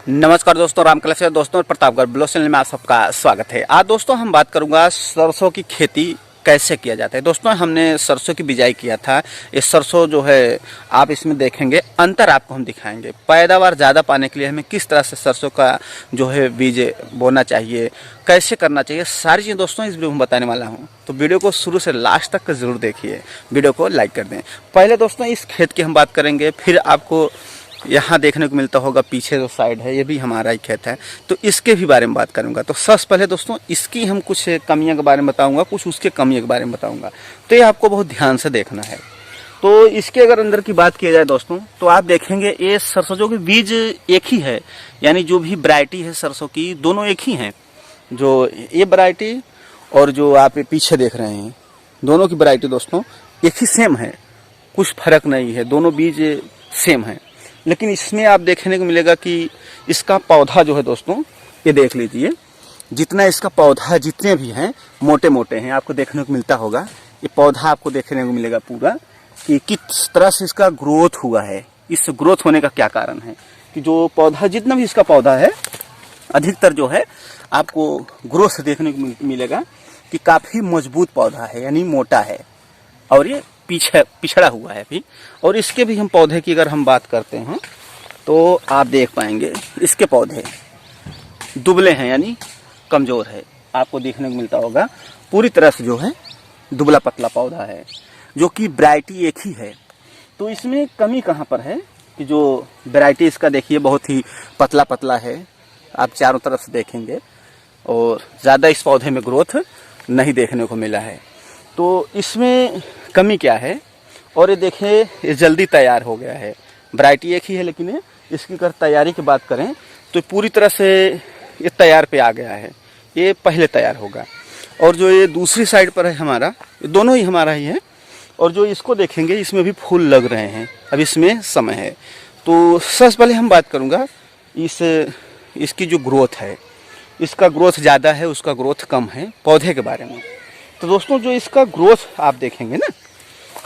नमस्कार दोस्तों, रामकला से दोस्तों प्रतापगढ़ ब्लॉग चैनल में आप सबका स्वागत है। आज दोस्तों हम बात करूंगा सरसों की खेती कैसे किया जाता है। दोस्तों हमने सरसों की बिजाई किया था। ये सरसों जो है आप इसमें देखेंगे अंतर आपको हम दिखाएंगे। पैदावार ज़्यादा पाने के लिए हमें किस तरह से सरसों का जो है बीज बोना चाहिए, कैसे करना चाहिए, सारी चीज़ें दोस्तों इस वीडियो में बताने वाला हूँ। तो वीडियो को शुरू से लास्ट तक ज़रूर देखिए, वीडियो को लाइक कर दें। पहले दोस्तों इस खेत की हम बात करेंगे, फिर आपको यहाँ देखने को मिलता होगा पीछे जो साइड है ये भी हमारा ही खेत है, तो इसके भी बारे में बात करूंगा। तो सबसे पहले दोस्तों इसकी हम कुछ कमियों के बारे में बताऊंगा, कुछ उसके कमियों के बारे में बताऊंगा। तो ये आपको बहुत ध्यान से देखना है। तो इसके अगर अंदर की बात की जाए दोस्तों, तो आप देखेंगे ये सरसों जो कि बीज एक ही है, यानी जो भी वैरायटी है सरसों की दोनों एक ही हैं। जो ये वैरायटी और जो आप पीछे देख रहे हैं दोनों की वैरायटी दोस्तों एक ही सेम है, कुछ फर्क नहीं है, दोनों बीज सेम है। लेकिन इसमें आप देखने को मिलेगा कि इसका पौधा जो है दोस्तों, ये देख लीजिए, जितना इसका पौधा जितने भी हैं मोटे मोटे हैं, आपको देखने को मिलता होगा। ये पौधा आपको देखने को मिलेगा पूरा कि किस तरह से इसका ग्रोथ हुआ है। इस ग्रोथ होने का क्या कारण है कि जो पौधा जितना भी इसका पौधा है अधिकतर जो है आपको ग्रोथ देखने को मिलेगा कि काफ़ी मजबूत पौधा है, यानी मोटा है, और ये पिछड़ा हुआ है अभी। और इसके भी हम पौधे की अगर हम बात करते हैं तो आप देख पाएंगे इसके पौधे दुबले हैं, यानी कमज़ोर है, आपको देखने को मिलता होगा। पूरी तरह से जो है दुबला पतला पौधा है, जो कि वैरायटी एक ही है। तो इसमें कमी कहाँ पर है कि जो वैरायटी इसका देखिए बहुत ही पतला पतला है, आप चारों तरफ से देखेंगे, और ज़्यादा इस पौधे में ग्रोथ नहीं देखने को मिला है। तो इसमें कमी क्या है, और ये देखिए ये जल्दी तैयार हो गया है। वैरायटी एक ही है, लेकिन इसकी अगर तैयारी की बात करें तो पूरी तरह से ये तैयार पे आ गया है, ये पहले तैयार होगा। और जो ये दूसरी साइड पर है हमारा, ये दोनों ही हमारा ही है। और जो इसको देखेंगे इसमें भी फूल लग रहे हैं, अब इसमें समय है। तो सबसे पहले हम बात करूँगा इसकी जो ग्रोथ है, इसका ग्रोथ ज़्यादा है, उसका ग्रोथ कम है, पौधे के बारे में। तो दोस्तों जो इसका ग्रोथ आप देखेंगे ना,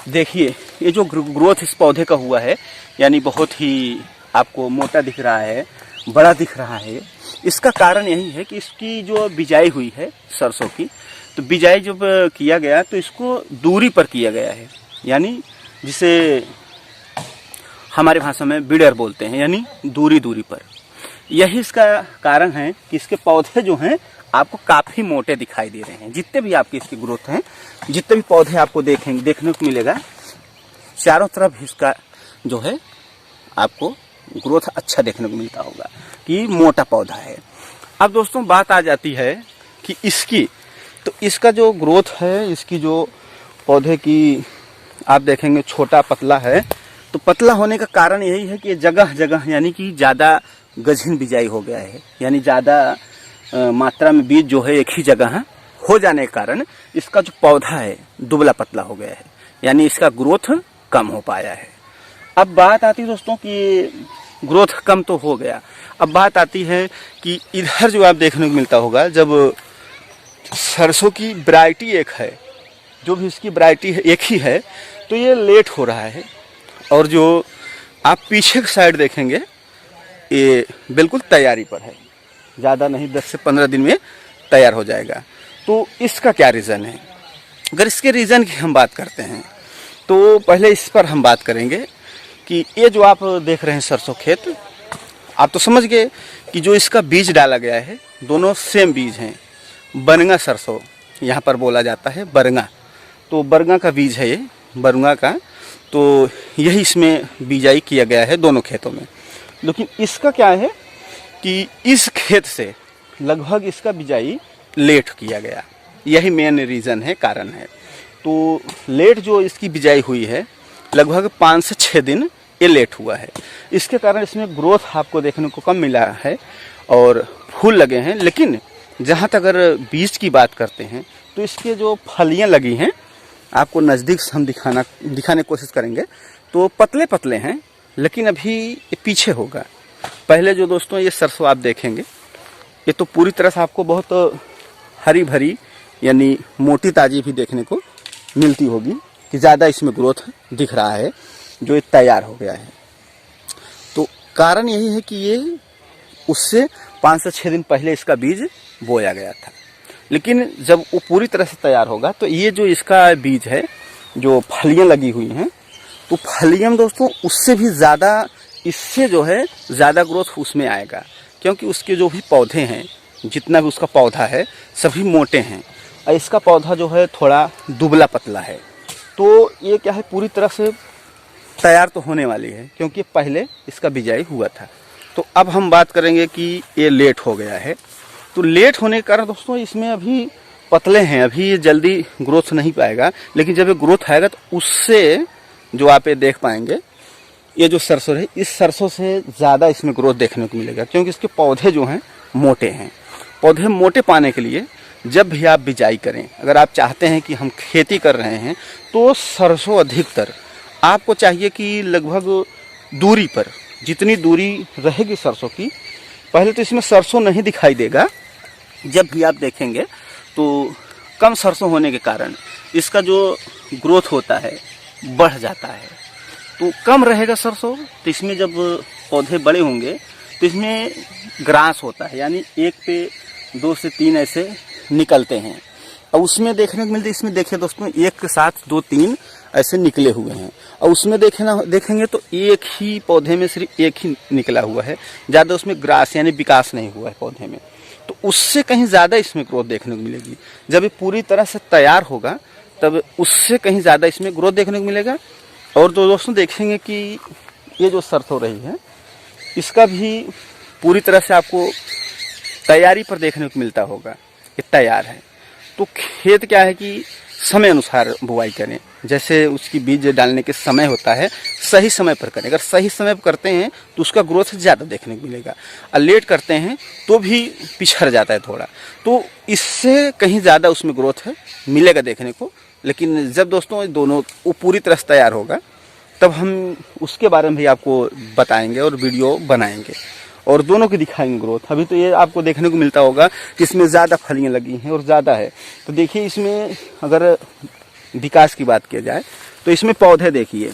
देखिए ये जो ग्रोथ इस पौधे का हुआ है, यानी बहुत ही आपको मोटा दिख रहा है, बड़ा दिख रहा है। इसका कारण यही है कि इसकी जो बिजाई हुई है सरसों की, तो बिजाई जब किया गया तो इसको दूरी पर किया गया है, यानी जिसे हमारे भाषा में बिडर बोलते हैं, यानी दूरी दूरी पर। यही इसका कारण है कि इसके पौधे जो हैं आपको काफ़ी मोटे दिखाई दे रहे हैं। जितने भी आपकी इसकी ग्रोथ हैं, जितने भी पौधे आपको देखने को मिलेगा, चारों तरफ इसका जो है आपको ग्रोथ अच्छा देखने को मिलता होगा कि मोटा पौधा है। अब दोस्तों बात आ जाती है कि इसका जो ग्रोथ है, इसकी जो पौधे की आप देखेंगे छोटा पतला है। तो पतला होने का कारण यही है कि जगह जगह यानी कि ज़्यादा गहन बिजाई हो गया है, यानी ज़्यादा मात्रा में बीज जो है एक ही जगह हो जाने के कारण इसका जो पौधा है दुबला पतला हो गया है, यानी इसका ग्रोथ कम हो पाया है। अब बात आती है दोस्तों कि ग्रोथ कम तो हो गया, अब बात आती है कि इधर जो आप देखने को मिलता होगा, जब सरसों की वैरायटी एक है, जो भी इसकी वैरायटी एक ही है, तो ये लेट हो रहा है। और जो आप पीछे की साइड देखेंगे ये बिल्कुल तैयारी पर है, ज़्यादा नहीं 10 से 15 दिन में तैयार हो जाएगा। तो इसका क्या रीज़न है? अगर इसके रीज़न की हम बात करते हैं तो पहले इस पर हम बात करेंगे कि ये जो आप देख रहे हैं सरसों खेत, आप तो समझ गए कि जो इसका बीज डाला गया है दोनों सेम बीज हैं। बरंगा सरसों यहाँ पर बोला जाता है, बरंगा। तो बरंगा का बीज है ये, बरंगा का। तो यही इसमें बिजाई किया गया है दोनों खेतों में। लेकिन इसका क्या है कि इस खेत से लगभग इसका बिजाई लेट किया गया, यही मेन रीज़न है, कारण है। तो लेट जो इसकी बिजाई हुई है, लगभग 5 से 6 दिन ये लेट हुआ है। इसके कारण इसमें ग्रोथ आपको देखने को कम मिला है और फूल लगे हैं। लेकिन जहाँ तक अगर बीज की बात करते हैं तो इसके जो फलियाँ लगी हैं, आपको नज़दीक से हम दिखाने की कोशिश करेंगे, तो पतले पतले हैं, लेकिन अभी ये पीछे होगा। पहले जो दोस्तों ये सरसों आप देखेंगे, ये तो पूरी तरह से आपको बहुत हरी भरी यानी मोटी ताजी भी देखने को मिलती होगी कि ज़्यादा इसमें ग्रोथ दिख रहा है, जो ये तैयार हो गया है। तो कारण यही है कि ये उससे 5 से 6 दिन पहले इसका बीज बोया गया था। लेकिन जब वो पूरी तरह से तैयार होगा तो ये जो इसका बीज है, जो फलियां लगी हुई हैं, तो फलियां दोस्तों उससे भी ज़्यादा, इससे जो है ज़्यादा ग्रोथ उसमें आएगा, क्योंकि उसके जो भी पौधे हैं, जितना भी उसका पौधा है सभी मोटे हैं और इसका पौधा जो है थोड़ा दुबला पतला है। तो ये क्या है, पूरी तरह से तैयार तो होने वाली है, क्योंकि पहले इसका बिजाई हुआ था। तो अब हम बात करेंगे कि ये लेट हो गया है। तो लेट होने के कारण दोस्तों इसमें अभी पतले हैं, अभी ये जल्दी ग्रोथ नहीं पाएगा, लेकिन जब ये ग्रोथ आएगा तो उससे जो आप ये देख पाएंगे, ये जो सरसों है, इस सरसों से ज़्यादा इसमें ग्रोथ देखने को मिलेगा, क्योंकि इसके पौधे जो हैं मोटे हैं। पौधे मोटे पाने के लिए जब भी आप बिजाई करें, अगर आप चाहते हैं कि हम खेती कर रहे हैं, तो सरसों अधिकतर आपको चाहिए कि लगभग दूरी पर, जितनी दूरी रहेगी सरसों की, पहले तो इसमें सरसों नहीं दिखाई देगा। जब भी आप देखेंगे तो कम सरसों होने के कारण इसका जो ग्रोथ होता है बढ़ जाता है। तो कम रहेगा सरसों, तो इसमें जब पौधे बड़े होंगे तो इसमें ग्रास होता है, यानी एक पे 2 से 3 ऐसे निकलते हैं। और उसमें देखने को मिलते, इसमें देखिए दोस्तों, एक के साथ 2-3 ऐसे निकले हुए हैं। और उसमें देखेंगे तो एक ही पौधे में सिर्फ एक ही निकला हुआ है, ज़्यादा उसमें ग्रास यानी विकास नहीं हुआ है पौधे में। तो उससे कहीं ज़्यादा इसमें ग्रोथ देखने को मिलेगी। जब ये पूरी तरह से तैयार होगा तब उससे कहीं ज़्यादा इसमें ग्रोथ देखने को मिलेगा। और तो दोस्तों देखेंगे कि ये जो सरसों रही है, इसका भी पूरी तरह से आपको तैयारी पर देखने को मिलता होगा कि तैयार है। तो खेत क्या है कि समय अनुसार बुआई करें, जैसे उसकी बीज डालने के समय होता है, सही समय पर करें। अगर सही समय पर करते हैं तो उसका ग्रोथ ज़्यादा देखने को मिलेगा, और लेट करते हैं तो भी पिछड़ जाता है थोड़ा। तो इससे कहीं ज़्यादा उसमें ग्रोथ है मिलेगा देखने को। लेकिन जब दोस्तों दोनों वो पूरी तरह से तैयार होगा तब हम उसके बारे में भी आपको बताएंगे और वीडियो बनाएंगे और दोनों की दिखाएंगे ग्रोथ। अभी तो ये आपको देखने को मिलता होगा कि इसमें ज़्यादा फलियाँ लगी हैं और ज़्यादा है। तो देखिए इसमें अगर विकास की बात किया जाए तो इसमें पौधे देखिए,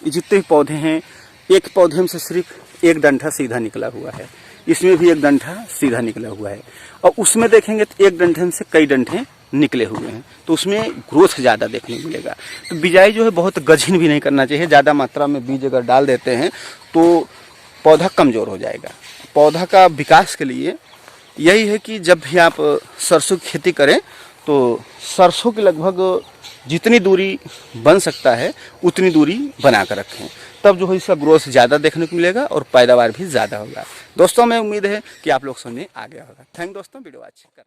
जितने भी पौधे हैं, एक पौधे में से सिर्फ एक डंठा सीधा निकला हुआ है, इसमें भी एक डंठा सीधा निकला हुआ है, और उसमें देखेंगे तो एक डंठे में से कई डंठे निकले हुए हैं। तो उसमें ग्रोथ ज़्यादा देखने को मिलेगा। तो बिजाई जो है बहुत गझिन भी नहीं करना चाहिए। ज़्यादा मात्रा में बीज अगर डाल देते हैं तो पौधा कमज़ोर हो जाएगा। पौधा का विकास के लिए यही है कि जब भी आप सरसों की खेती करें तो सरसों की लगभग जितनी दूरी बन सकता है उतनी दूरी बना कर रखें, तब जो है इसका ग्रोथ ज़्यादा देखने को मिलेगा और पैदावार भी ज़्यादा होगा। दोस्तों, मैं उम्मीद है कि आप लोग समझ में आ गया होगा। थैंक दोस्तों, वीडियो अच्छी कर